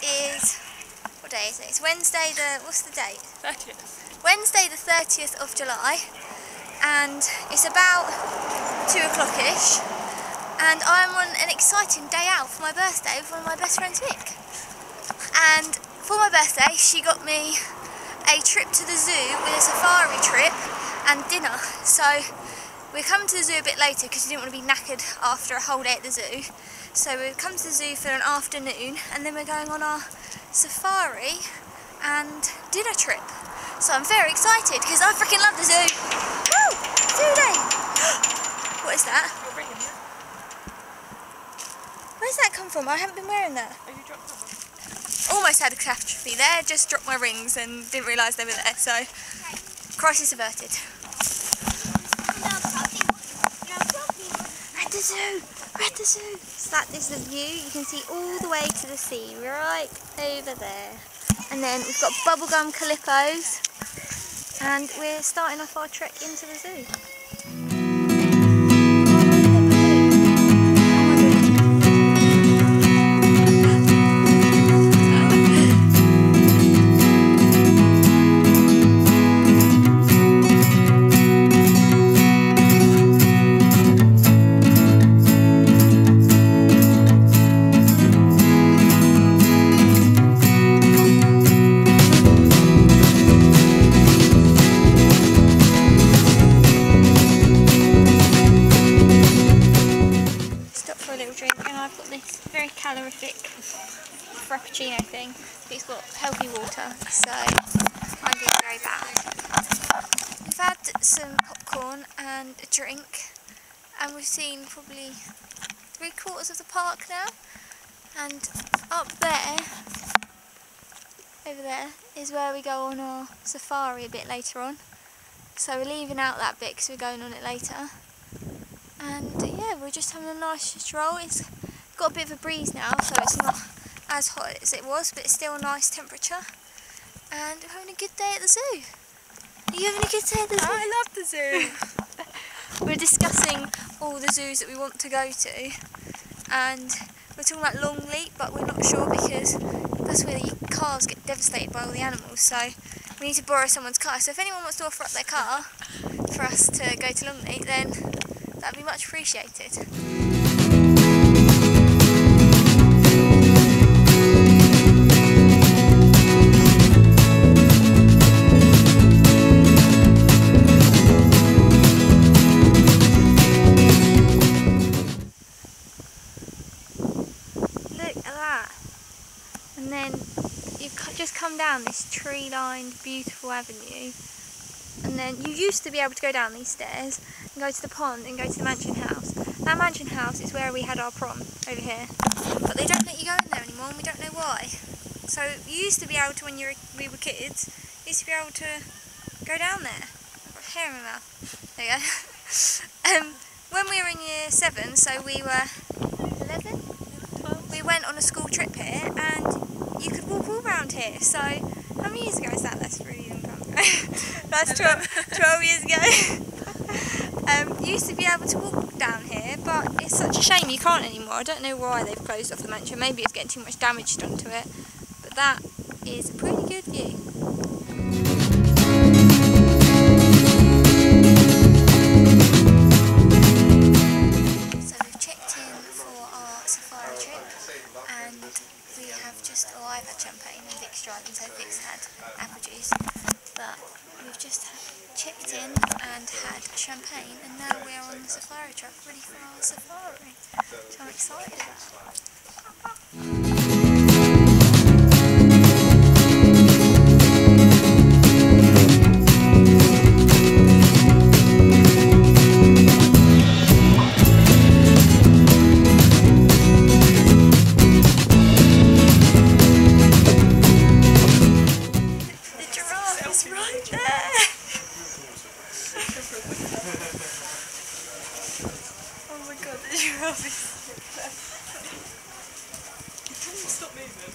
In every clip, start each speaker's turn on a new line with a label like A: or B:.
A: is, what day is it? It's Wednesday what's the date?
B: 30th.
A: Wednesday the 30th of July, and it's about 2 o'clock-ish, and I'm on an exciting day out for my birthday with one of my best friends, Vic. And for my birthday, she got me a trip to the zoo with a safari trip and dinner. So we're coming to the zoo a bit later because we didn't want to be knackered after a whole day at the zoo. So we've come to the zoo for an afternoon, and then we're going on our safari and dinner trip. So I'm very excited because I freaking love the zoo. Woo! Zoo day! What is that? Where's that come from? I haven't been wearing that.
B: Have you dropped them?
A: Almost had a catastrophe there, just dropped my rings and didn't realise they were there, so crisis averted. We're at the zoo! We're at the zoo! So that is the view. You can see all the way to the sea, right over there. And then we've got bubblegum calippos, and we're starting off our trek into the zoo. Very calorific frappuccino thing. It's got healthy water, so I'm doing very bad. We've had some popcorn and a drink, and we've seen probably 3/4 of the park now. And up there, over there, is where we go on our safari a bit later on. So we're leaving out that bit because we're going on it later. And yeah, we're just having a nice stroll. It's got a bit of a breeze now, so it's not as hot as it was, but it's still a nice temperature. And we're having a good day at the zoo. Are you having a good day at the zoo?
B: I love the zoo.
A: We're discussing all the zoos that we want to go to, and we're talking about Longleat, but we're not sure because that's where the cars get devastated by all the animals, so we need to borrow someone's car. So if anyone wants to offer up their car for us to go to Longleat, then that'd be much appreciated. And then you've just come down this tree-lined, beautiful avenue, and then you used to be able to go down these stairs and go to the pond and go to the mansion house. That mansion house is where we had our prom, over here, but they don't let you go in there anymore, and we don't know why. So you used to be able to, when we were kids, you used to be able to go down there. I've got hair in my mouth. There you go. When we were in year 7, so we were 11? We went on a school trip here, and you could walk all around here. So how many years ago is that? That's really long time ago. That's 12 years ago. You used to be able to walk down here, but it's such a shame you can't anymore. I don't know why they've closed off the mansion. Maybe it's getting too much damage done to it, but that is a pretty good view. I've had champagne and Vic's driving, so Vic's had apple juice, but we've just checked in and had champagne, and now we're on the safari truck ready for our safari, so I'm excited about it.
B: Oh my god, the giraffe is Can you stop moving?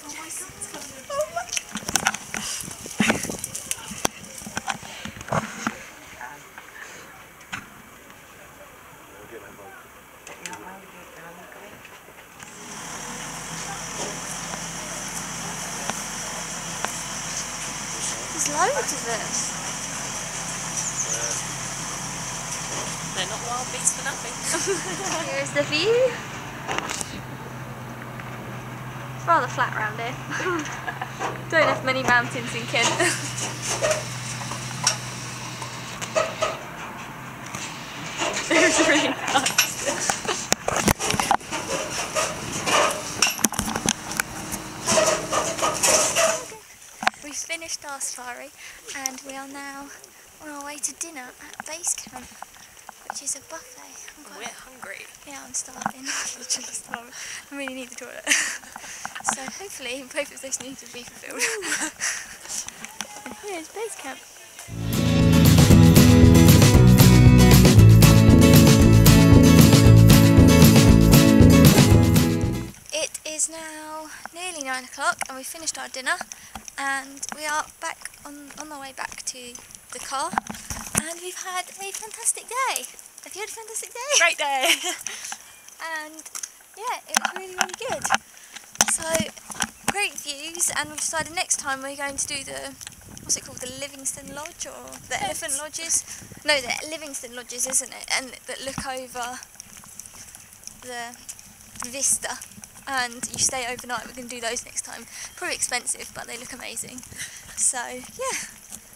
B: Oh my god, it's coming. Oh my god.
A: What is this?
B: They're not wild beasts for nothing.
A: Here's the view. It's rather flat around here. Don't have many mountains in Kent. It's really nice. We finished our safari and we are now on our way to dinner at base camp, which is a buffet.
B: We're hungry.
A: Yeah, I'm starving. I'm literally starving. I really need the toilet. So hopefully both of those needs will be fulfilled. And here's base camp. It is now nearly 9 o'clock and we've finished our dinner and we are back on our way back to the car, and we've had a fantastic day. Have you had a fantastic day?
B: Great day.
A: And yeah, it was really, really good. So great views, and we've decided next time we're going to do the, what's it called, the Livingston Lodge or the Elephant Lodges? No, the Livingston Lodges, isn't it? And that look over the vista, and you stay overnight. We're going to do those next time. Probably expensive, but they look amazing. So yeah,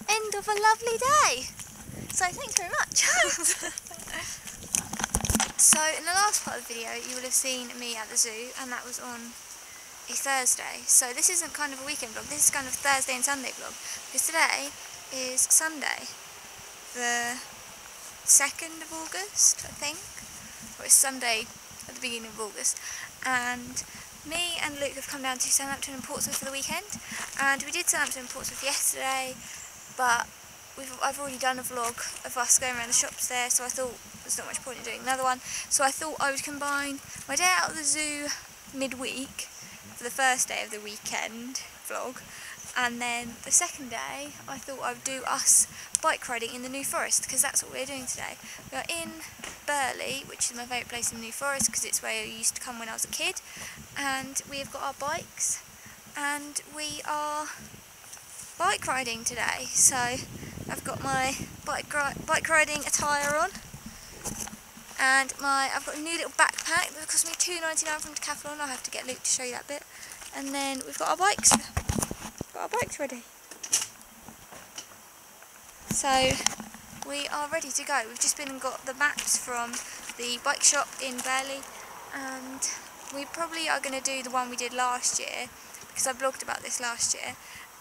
A: end of a lovely day. So thanks very much. So in the last part of the video you will have seen me at the zoo, and that was on a Thursday. So this isn't kind of a weekend vlog, this is kind of a Thursday and Sunday vlog, because today is Sunday, the 2nd of August, I think, or it's Sunday at the beginning of August, and me and Luke have come down to Southampton and Portsmouth for the weekend, and we did Southampton and Portsmouth yesterday, but I've already done a vlog of us going around the shops there, so I thought there's not much point in doing another one, so I thought I would combine my day out of the zoo midweek for the first day of the weekend vlog, and then the second day I thought I would do us bike riding in the New Forest, because that's what we're doing today. We are in Burley, which is my favourite place in the New Forest because it's where I used to come when I was a kid, and we have got our bikes and we are bike riding today. So I've got my bike riding attire on, and I've got a new little backpack that cost me £2.99 from Decathlon. I'll have to get Luke to show you that bit. And then we've got our bikes ready. So we are ready to go. We've just been and got the maps from the bike shop in Burley, and we probably are going to do the one we did last year, because I blogged about this last year,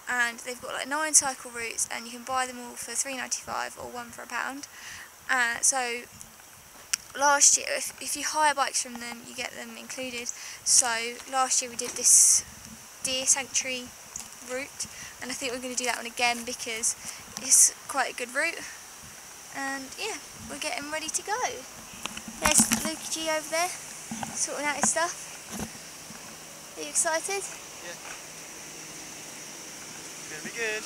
A: and they've got like 9 cycle routes and you can buy them all for £3.95 or one for £1. So last year, if you hire bikes from them, you get them included. So last year we did this deer sanctuary route, and I think we're going to do that one again because it's quite a good route. And yeah, we're getting ready to go. There's Luke G over there, sorting out his stuff. Are you excited?
C: Yeah. It's gonna be good.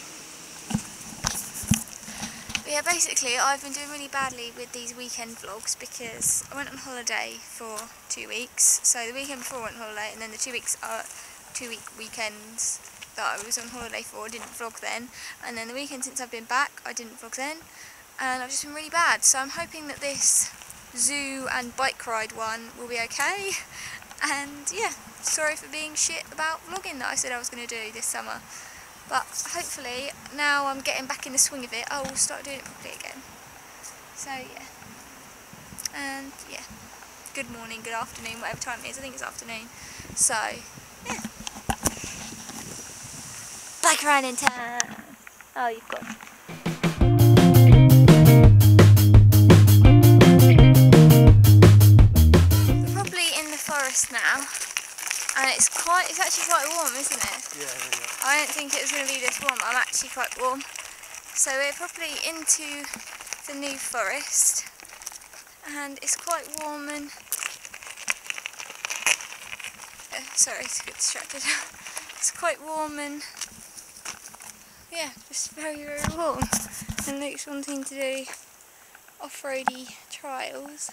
A: But yeah, basically I've been doing really badly with these weekend vlogs because I went on holiday for 2 weeks. So the weekend before I went on holiday, and then the 2 weeks 2 week weekends that I was on holiday for, I didn't vlog then, and then the weekend since I've been back I didn't vlog then, and I've just been really bad. So I'm hoping that this zoo and bike ride one will be okay. And yeah, sorry for being shit about vlogging that I said I was going to do this summer. But hopefully, now I'm getting back in the swing of it, I will start doing it properly again. So yeah. And yeah. Good morning, good afternoon, whatever time it is. I think it's afternoon. So, yeah. Bike riding time! Oh, you've got... We're probably in the forest now. And it's actually quite warm, isn't it?
C: Yeah.
A: I didn't think it was going to be this warm. I'm actually quite warm. So we're probably into the New Forest, and it's quite warm and... sorry to get distracted. It's quite warm and... yeah, just very, very warm. And Luke's wanting to do off-roady trials.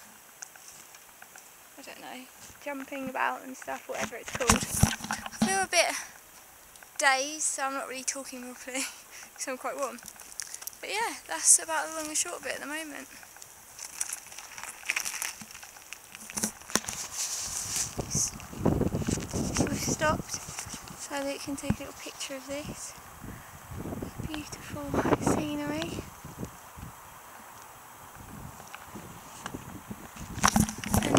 A: I don't know, jumping about and stuff, whatever it's called. I feel a bit dazed, so I'm not really talking properly because I'm quite warm. But yeah, that's about the long and short of it at the moment. We've stopped so that it can take a little picture of this beautiful scenery. And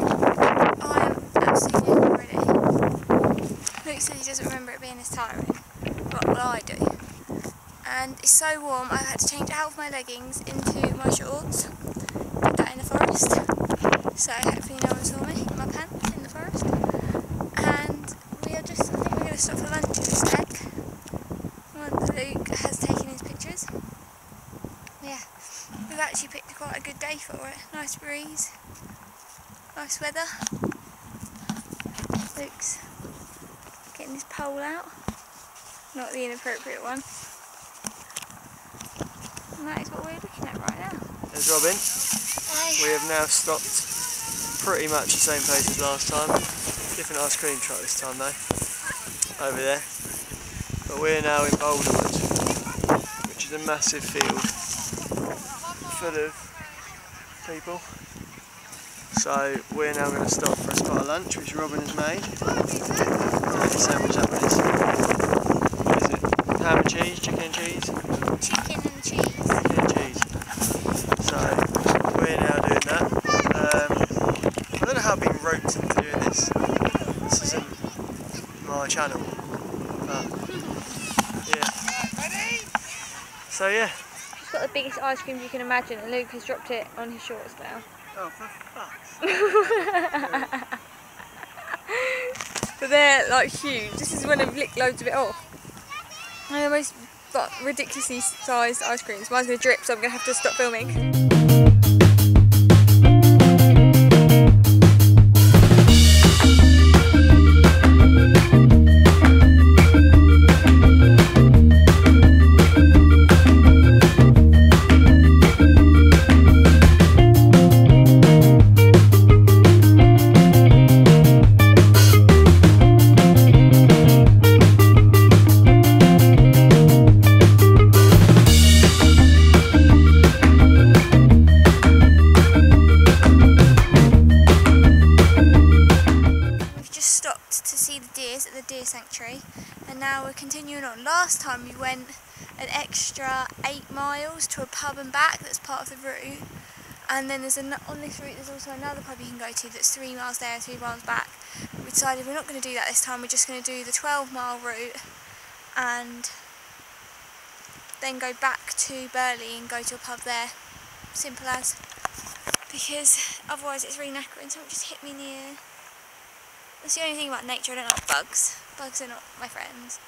A: I am absolutely ready. Luke said he doesn't remember it being as tiring, but well, I do. And it's so warm I had to change out of my leggings into my shorts. Did that in the forest. So hopefully no one saw me in my pants in the forest. And we are just, I think we're going to stop for lunch in a sec. Once Luke has taken his pictures. Yeah, we've actually picked quite a good day for it. Nice breeze, nice weather. Luke's getting his pole out. Not the inappropriate one. And that is what we're looking at right now.
C: There's Robyn.
A: Hi.
C: We have now stopped pretty much the same place as last time. Different ice cream truck this time though, over there. But we're now in Boulderwood, which is a massive field full of people. So we're now going to stop for a spot of lunch, which Robyn has made. Sandwich that one is. What is it? Ham and cheese, chicken and cheese?
A: Chicken and cheese.
C: Chicken and cheese. So we're now doing that. I don't know how I've been roped into doing this. This isn't my channel. But yeah. So yeah.
A: It's got the biggest ice cream you can imagine, and Luke has dropped it on his shorts now.
C: Oh, for fuck's sake.
A: But they're like huge. This is when I've licked loads of it off. And they're the most ridiculously sized ice creams. Mine's going to drip, so I'm going to have to stop filming. At the deer sanctuary, and now we're continuing on. Last time we went an extra 8 miles to a pub and back that's part of the route, and then on this route there's also another pub you can go to that's 3 miles there and 3 miles back. But we decided we're not going to do that this time. We're just going to do the 12-mile route and then go back to Burley and go to a pub there. Simple as. Because otherwise it's really knackering. Something just hit me in the ear. That's the only thing about nature, I don't like bugs. Bugs are not my friends.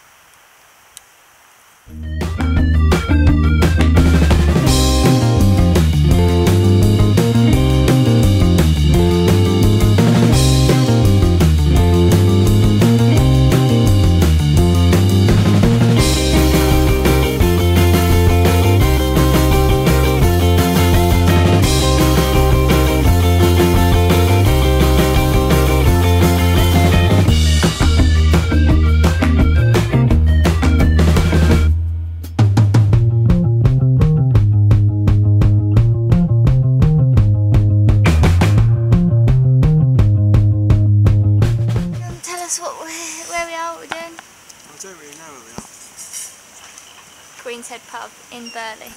A: Head pub in Burley.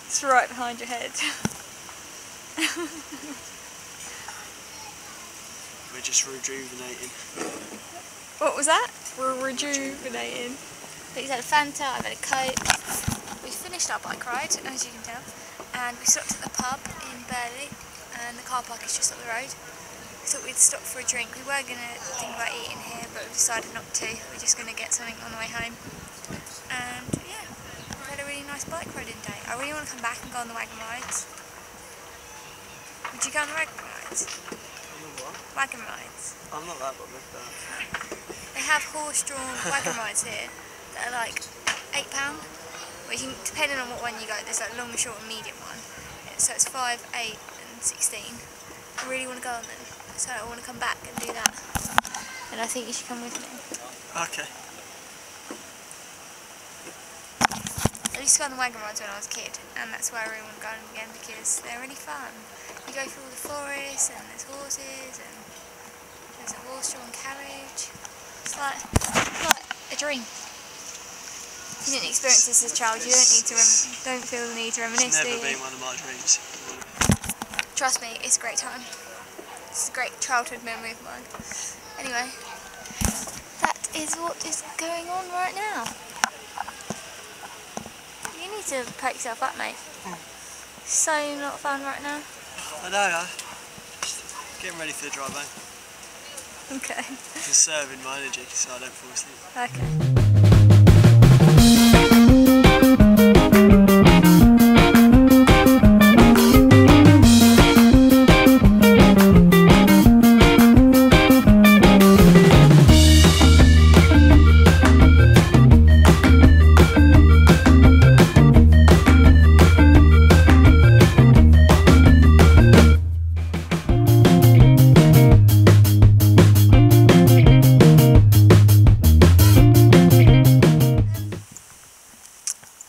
A: It's right behind your head.
C: We're just rejuvenating.
A: What was that? We're rejuvenating. He's had a Fanta, I've had a Coke. We finished our bike ride, as you can tell, and we stopped at the pub in Burley, and the car park is just up the road. We thought we'd stop for a drink. We were going to think about eating here, but we decided not to. We're just going to get something on the way home. And yeah, we had a really nice bike riding day. I really want to come back and go on the wagon rides. Would you go on the wagon rides?
C: On the what?
A: Wagon rides.
C: I'm not that bothered, but...
A: They have horse-drawn wagon rides here that are like £8. Well, you can, depending on what one you go, there's like long, short and medium one. So it's 5, 8 and 16. I really want to go on them, so I want to come back and do that. And I think you should come with me.
C: Okay.
A: At used to go on the wagon rides when I was a kid, and that's where I really want to go on again because they're really fun. You go through all the forest, and there's horses, and there's a horse-drawn carriage. It's like a dream. If you didn't experience this as a child, you don't feel the need to reminisce, do you?
C: It's never been one of my dreams.
A: Trust me, it's a great time. It's a great childhood memory of mine. Anyway, that is what is going on right now. You need to perk yourself up, mate. So not fun right now.
C: I know, getting ready for the drive home.
A: Okay.
C: Conserving my energy so I don't fall asleep.
A: Okay.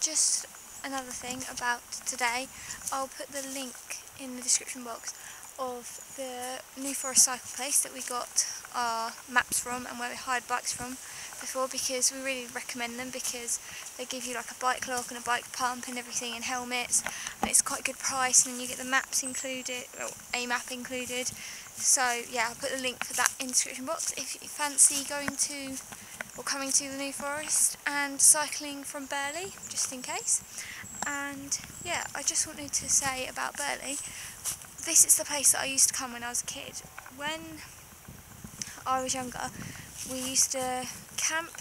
A: Just another thing about today, I'll put the link in the description box of the New Forest cycle place that we got our maps from and where we hired bikes from before, because we really recommend them because they give you like a bike lock and a bike pump and everything and helmets, and it's quite a good price, and then you get the maps included, or a map included. So yeah, I'll put the link for that in the description box if you fancy going to or coming to the New Forest and cycling from Burley, just in case. And yeah, I just wanted to say about Burley, this is the place that I used to come when I was a kid. When I was younger, we used to camp,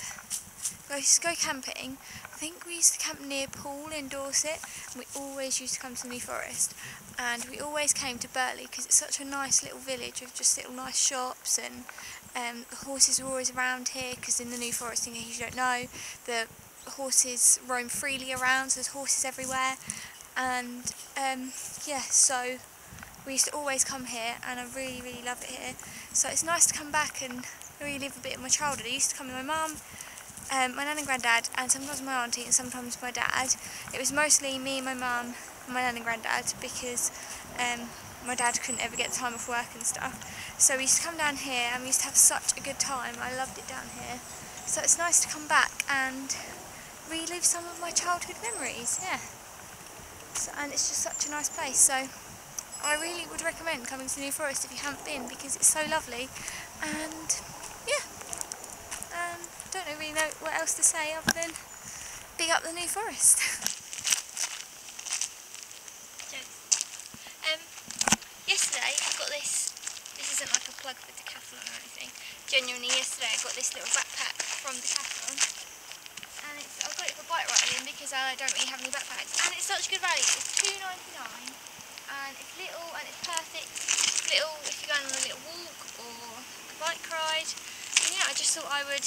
A: we used to go camping. I think we used to camp near Poole in Dorset, and we always used to come to the New Forest. And we always came to Burley because it's such a nice little village with just little nice shops, and the horses were always around here because in the New Forest, in case you don't know, the horses roam freely around, so there's horses everywhere. And yeah, so we used to always come here, and I really, really love it here. So it's nice to come back and relive a bit of my childhood. I used to come with my mum, my nan and granddad, and sometimes my auntie and sometimes my dad. It was mostly me and my mum and my nan and granddad because my dad couldn't ever get the time off work and stuff. So we used to come down here and we used to have such a good time. I loved it down here. So it's nice to come back and relive some of my childhood memories, yeah. So, and it's just such a nice place. So I really would recommend coming to New Forest if you haven't been, because it's so lovely. And yeah, don't really know what else to say other than big up the New Forest. Yesterday I got this isn't like a plug for Decathlon or anything, genuinely yesterday I got this little backpack from Decathlon, and I got it for bike riding because I don't really have any backpacks, and it's such good value. It's $2.99 and it's little and it's perfect. It's little if you're going on a little walk or a bike ride, and yeah, I just thought I would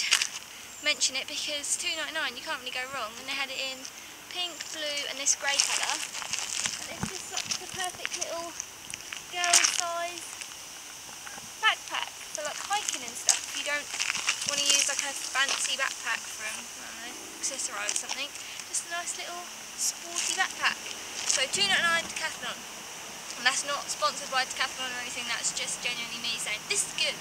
A: mention it because $2.99 you can't really go wrong, and they had it in pink, blue and this grey colour, and it's just such the perfect little girl size backpack for like hiking and stuff. If you don't want to use like a fancy backpack from, I don't know, Accessorise or something, just a nice little sporty backpack. So $2.99 Decathlon, and that's not sponsored by Decathlon or anything, that's just genuinely me saying this is good.